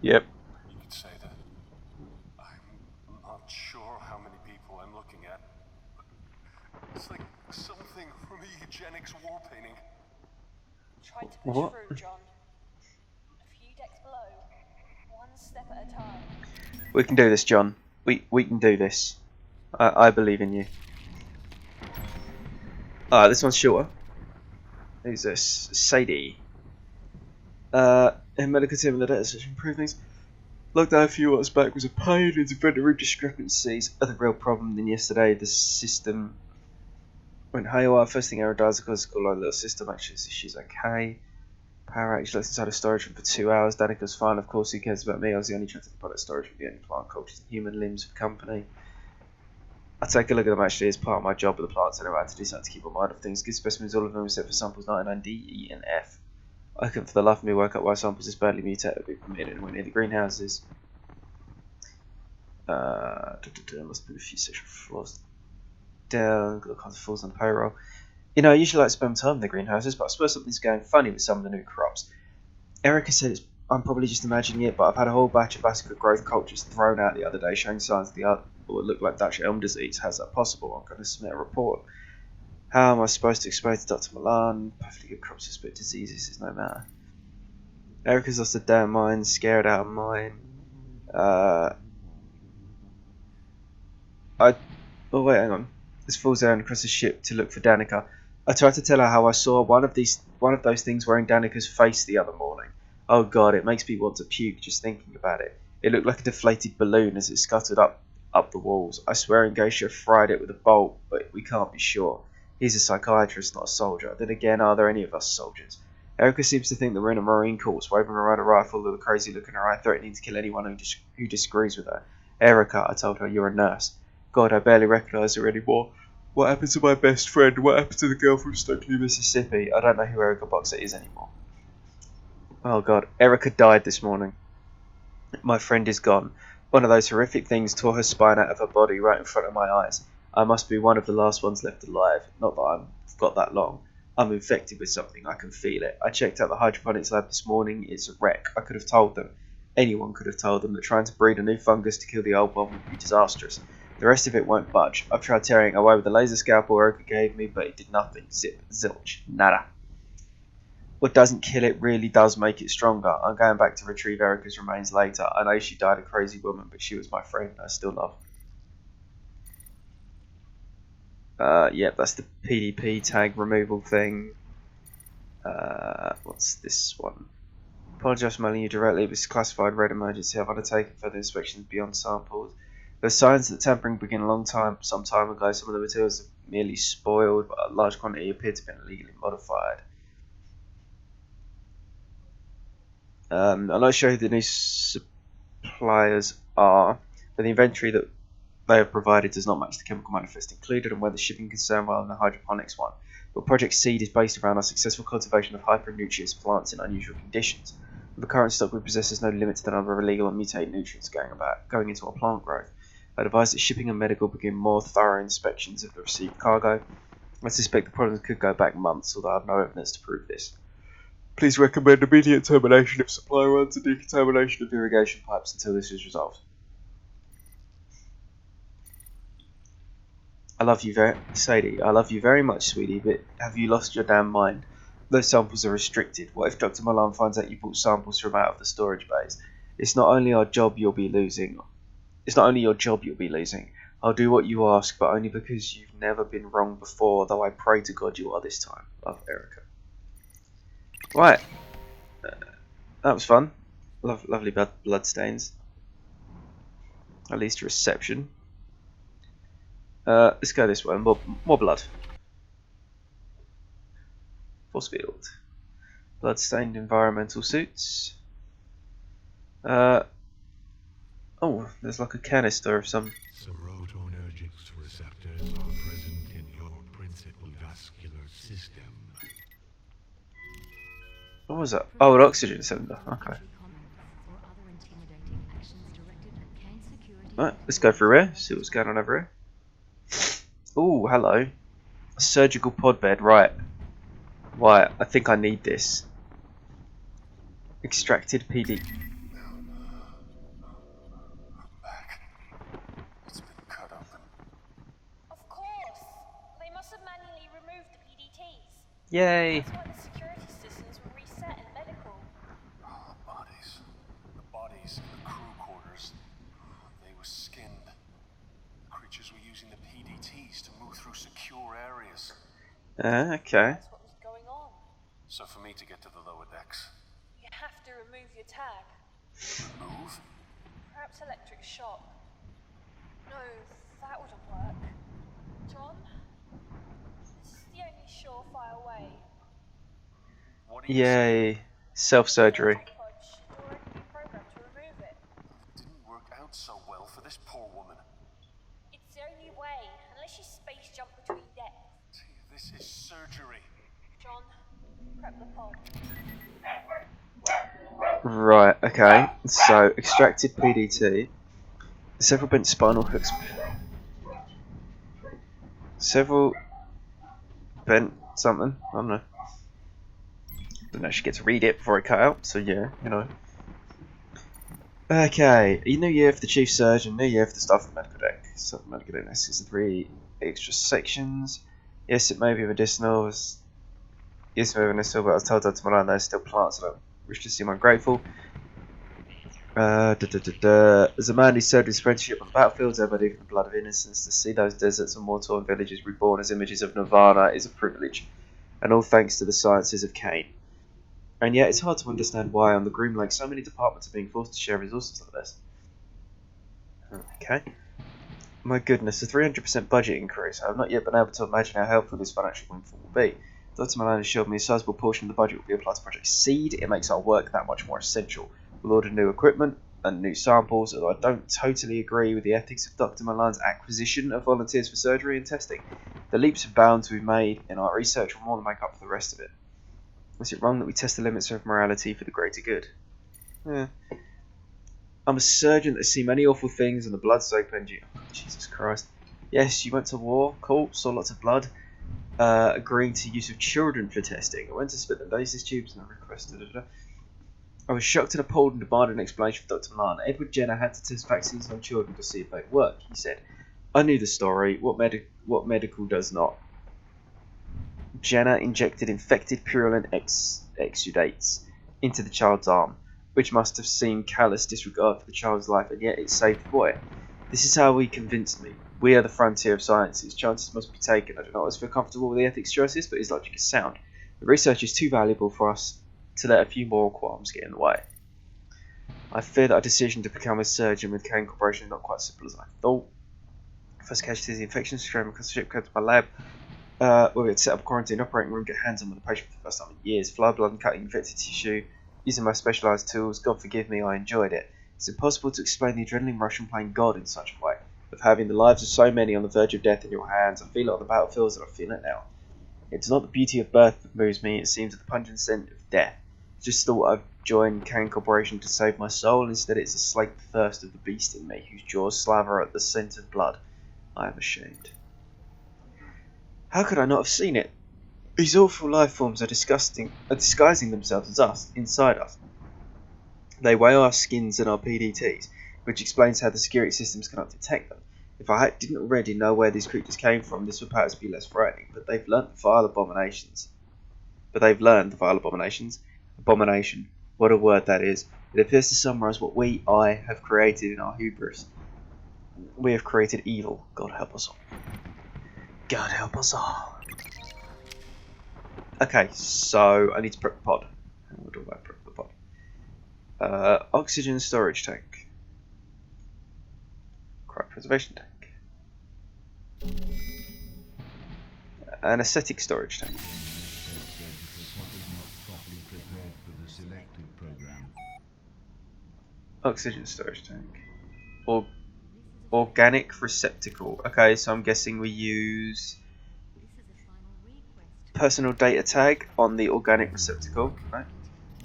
Yep. You could say that. I'm not sure how many people I'm looking at, but it's like something from a eugenics war painting. Try to push What? through, John. A few decks below. One step at a time. We can do this, John. We can do this. I believe in you. This one's shorter. Who's this? Sadie. In medical team in the data session improve things. Lockdown a few hours back was a pain. It's inventory discrepancies are the real problem. Than yesterday, the system went haywire. First thing error dies because it's called a little system. Actually, she's okay. Power actually left inside a storage room for 2 hours. Danica's fine, of course. Who cares about me? I was the only trusted product storage with the only plant cultures and human limbs of company. I take a look at them actually as part of my job with the plants anyway. I had to do something to keep on mind of things. Good specimens, all of them except for samples 99D, E, and F. I couldn't for the life of me work out why samples this badly mutated would be permitted anywhere near the greenhouses. Must have been a few section floors down. Got all kinds of fools on the payroll. You know, I usually like to spend time in the greenhouses, but I suppose something's going funny with some of the new crops. Erica said I'm probably just imagining it, but I've had a whole batch of vascular growth cultures thrown out the other day showing signs of what looked like Dutch elm disease. How's that possible? I'm going to submit a report. How am I supposed to explain to Dr. Milan? Perfectly good crops suspect diseases is no matter. Erica's lost her damn mind, scared out of mine. Oh wait, hang on. This falls down across the ship to look for Danica. I tried to tell her how I saw one of those things wearing Danica's face the other morning. Oh god, it makes me want to puke just thinking about it. It looked like a deflated balloon as it scuttled up the walls. I swear Ingotia fried it with a bolt, but we can't be sure. He's a psychiatrist, not a soldier. Then again, are there any of us soldiers? Erica seems to think that we're in a marine corps, waving around a rifle with a crazy look in her eye, threatening to kill anyone who disagrees with her. Erica, I told her, you're a nurse. God, I barely recognise her anymore. What happened to my best friend? What happened to the girl from Stokely, Mississippi? I don't know who Erica Boxer is anymore. Oh god, Erica died this morning. My friend is gone. One of those horrific things tore her spine out of her body right in front of my eyes. I must be one of the last ones left alive. Not that I've got that long. I'm infected with something. I can feel it. I checked out the hydroponics lab this morning. It's a wreck. I could have told them. Anyone could have told them that trying to breed a new fungus to kill the old one would be disastrous. The rest of it won't budge. I've tried tearing away with the laser scalpel Erica gave me, but it did nothing. Zip. Zilch. Nada. What doesn't kill it really does make it stronger. I'm going back to retrieve Erica's remains later. I know she died a crazy woman, but she was my friend. I still love her. Yep, that's the PDP tag removal thing. What's this one? Apologise for mailing you directly. This is classified red emergency. I've undertaken further inspections beyond samples. There's signs that tampering began some time ago. Some of the materials are merely spoiled, but a large quantity appear to have been illegally modified. I'm not sure who the new suppliers are, but the inventory that they have provided does not match the chemical manifest included, and where the shipping concern rather than the hydroponics one. But Project Seed is based around our successful cultivation of hyper-nutritious plants in unusual conditions. With the current stock we possess, there's no limit to the number of illegal and mutated nutrients going into our plant growth. I advise that shipping and medical begin more thorough inspections of the received cargo. I suspect the problems could go back months, although I have no evidence to prove this. Please recommend immediate termination of supply runs and decontamination of irrigation pipes until this is resolved. Sadie, I love you very much, sweetie, but have you lost your damn mind? Those samples are restricted. What if Dr. Milan finds out you brought samples from out of the storage bays? It's not only your job you'll be losing. I'll do what you ask, but only because you've never been wrong before, though I pray to God you are this time. Love, Erica. Right. That was fun. Lovely blood stains. At least a reception. Let's go this way. More blood. Force field. Blood-stained environmental suits. Oh, there's like a canister of some. Serotonergic receptors are present in your principal vascular system. What was that? Oh, an oxygen cylinder. Okay. Right, let's go through here. See what's going on over here. Ooh, hello. A surgical pod bed. Right. I think I need this. Extracted PD. PDTs. Yay! That's why the security systems were reset in medical. Oh, the bodies. The bodies in the crew quarters. They were skinned. The creatures were using the PDTs to move through secure areas. Okay. That's what was going on. So for me to get to the lower decks, You have to remove your tag. remove? Perhaps electric shock. No, that wouldn't work. John? This is the only surefire way. What are you saying? Yay. Self-surgery. Surgery pod should already be programmed to remove it. It didn't work out so well for this poor woman. It's the only way, unless you space jump between decks. This is surgery. John, prep the pod. Right, okay. So, extracted PDT. Several bent spinal hooks. Several bent something. I don't know. Didn't actually get to read it before it cut out, so yeah, you know. Okay, a new year for the chief surgeon, new year for the staff of the medical deck. So, the medical deck has 3 extra sections. Yes, it may be medicinal. Yes, it may be medicinal, but I was told Dr. Milan there's still plants. I don't wish to seem ungrateful. As a man who served his apprenticeship on the battlefields, everybody with the blood of innocence, to see those deserts and war-torn villages reborn as images of Nirvana is a privilege, and all thanks to the sciences of Cain. And yet, it's hard to understand why on the Groom Lake so many departments are being forced to share resources like this. Okay. My goodness, a 300% budget increase. I have not yet been able to imagine how helpful this financial windfall will be. Dr. Milan assured me a sizable portion of the budget will be applied to Project Seed. It makes our work that much more essential. We'll order new equipment and new samples, although I don't totally agree with the ethics of Dr. Milan's acquisition of volunteers for surgery and testing. The leaps and bounds we've made in our research will more than make up for the rest of it. Is it wrong that we test the limits of morality for the greater good? I'm a surgeon that's seen many awful things, and the blood soaked engine. Oh, Jesus Christ. Yes, you went to war, cool, saw lots of blood. Agreeing to use of children for testing. I went to spit the laces tubes and I requested it. I was shocked and appalled and demanded an explanation from Dr. Milan. Edward Jenner had to test vaccines on children to see if they'd work, he said. I knew the story. What medical does not? Jenner injected infected purulent exudates into the child's arm, which must have seemed callous disregard for the child's life, and yet it saved the boy. This is how he convinced me. We are the frontier of sciences. Chances must be taken. I do not always feel comfortable with the ethics choices, but his logic is sound. The research is too valuable for us to let a few moral qualms get in the way. I fear that our decision to become a surgeon with Cain Corporation is not quite as simple as I thought. First casualty is the infection stream across the ship came to my lab, where we had set up a quarantine operating room, get hands on with the patient for the first time in years. Fly blood and cutting infected tissue, using my specialised tools. God forgive me, I enjoyed it. It's impossible to explain the adrenaline rush from playing God in such a way, of having the lives of so many on the verge of death in your hands. I feel it on the battlefields and I feel it now. It's not the beauty of birth that moves me, it seems the pungent scent of death. Just thought I'd join Cain Corporation to save my soul. Instead, it's a slake thirst of the beast in me, whose jaws slaver at the scent of blood. I am ashamed. How could I not have seen it? These awful life forms are disguising themselves as us, inside us. They weigh our skins and our PDTs, which explains how the security systems cannot detect them. If I didn't already know where these creatures came from, this would perhaps be less frightening, but they've learnt the vile abominations. Abomination. What a word that is. It appears to summarise what I have created in our hubris. We have created evil. God help us all. God help us all. Okay, so I need to prep the pod. What do I prep the pod? Oxygen storage tank. Crop preservation tank. Anesthetic storage tank. Oxygen storage tank. Organic receptacle. Okay, so I'm guessing we use personal data tag on the organic receptacle, right?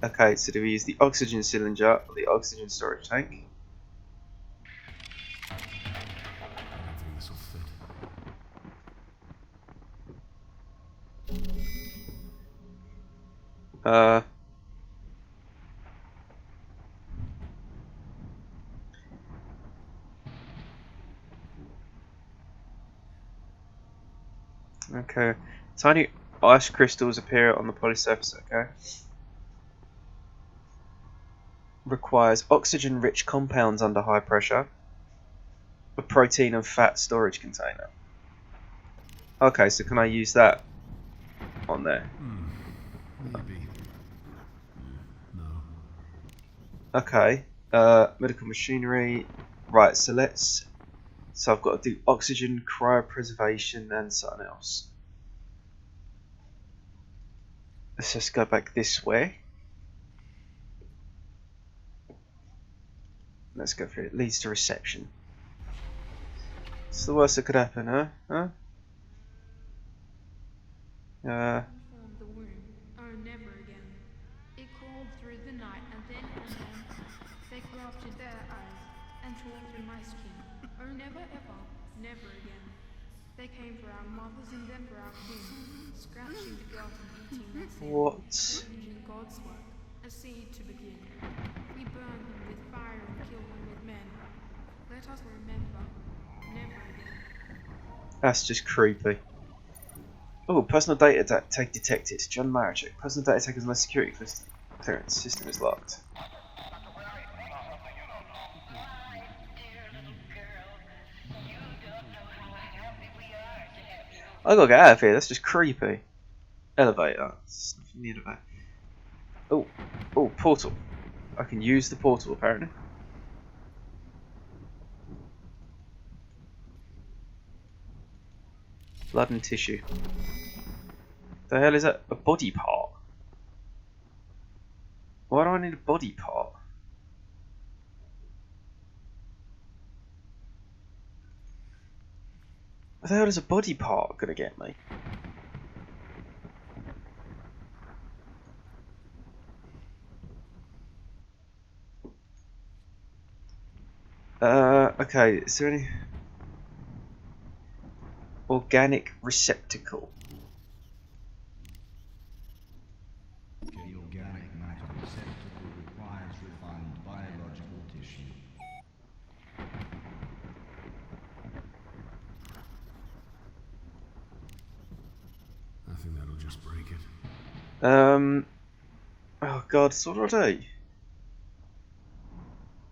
Okay, so do we use the oxygen cylinder or the oxygen storage tank? I don't think this will fit. Okay. Tiny Ice crystals appear on the polysurface, okay. Requires oxygen-rich compounds under high pressure. A protein and fat storage container. Okay, so can I use that on there? Maybe. No. Okay. Medical machinery. Right, so let's... So I've got to do oxygen, cryopreservation, and something else. Let's just go back this way. Let's go through it. Leads to reception. It's the worst that could happen, huh? Formed the womb. Oh, never again. It crawled through the night, and then they grafted their eyes and tore through my skin. Oh, never ever, never again. They came for our mothers and then for our king, scratching the girls and eating their sin. What? Changing God's work, a seed to begin. We burn him with fire and kill him with men. Let us remember, never again. That's just creepy. Oh, personal data tag detected. John Marachek. Personal data tag is on the security clearance. System is locked. I gotta get out of here. That's just creepy. Elevator. There's nothing near that. Oh, portal. I can use the portal apparently. Blood and tissue. The hell is that? A body part? Why do I need a body part? What the hell is a body part gonna get me? Okay, is there any... Organic receptacle. The organic matter receptacle requires refined biological tissue. I think that'll just break it. Oh god, so what do I do?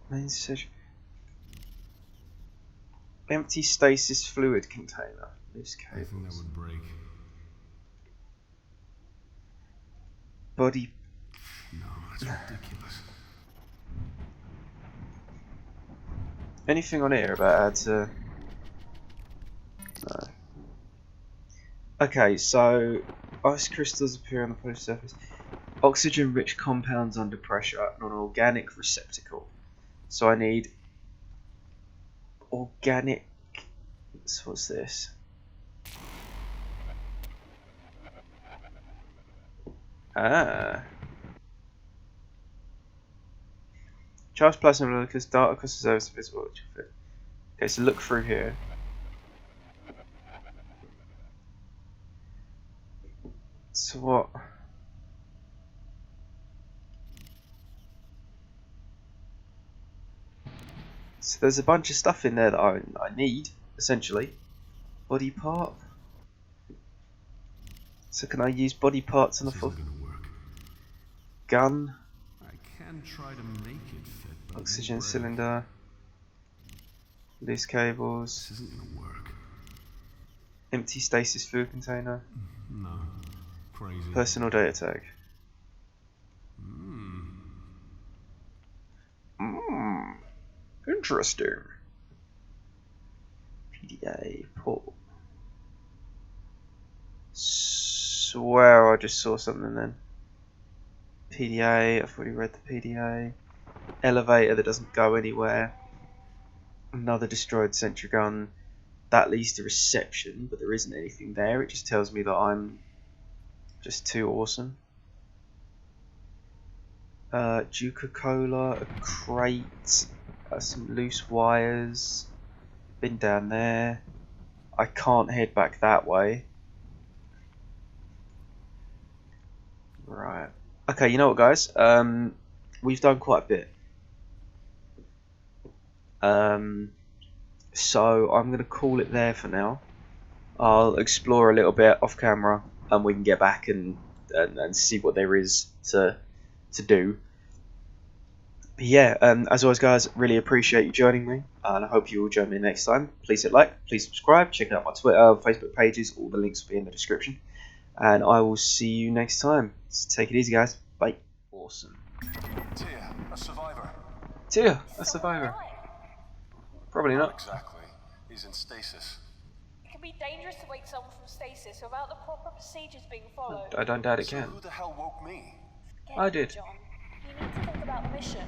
Main session. Empty stasis fluid container. Loose I think that cables. would break. Body. No, that's ridiculous. Anything on here about how to... No. Okay, so ice crystals appear on the polar surface. Oxygen-rich compounds under pressure and an organic receptacle. So I need organic. So what's this? Ah. Charged plasma molecules dart across the surface of visible. Okay, so look through here. So what? So there's a bunch of stuff in there that I need, essentially. Body part. So can I use body parts on the This full isn't gonna work. gun? I can try to make it fit, but it Oxygen won't break. cylinder. Loose cables. This isn't gonna work. Empty stasis fluid container. No. Crazy. Personal data tag. Interesting. PDA port. Swear I just saw something then. PDA, I've already read the PDA. Elevator that doesn't go anywhere. Another destroyed sentry gun. That leads to reception, but there isn't anything there. It just tells me that I'm just too awesome. Duca-Cola, a crate, some loose wires. Been down there. I can't head back that way. Right. Okay, you know what, guys? We've done quite a bit. So I'm going to call it there for now. I'll explore a little bit off camera and we can get back and see what there is to do. But yeah, as always, guys, really appreciate you joining me, and I hope you will join me next time. Please hit like, please subscribe, check out my Twitter, Facebook pages, all the links will be in the description, and I will see you next time. So take it easy, guys. Bye. Awesome. Tia, a survivor. Tia, a survivor. Probably Not not. exactly. He's in stasis. It can be dangerous to wake someone from stasis without the proper procedures being followed. I don't doubt it So can. who the hell woke me? Get I it, did. John. You need to think about the mission.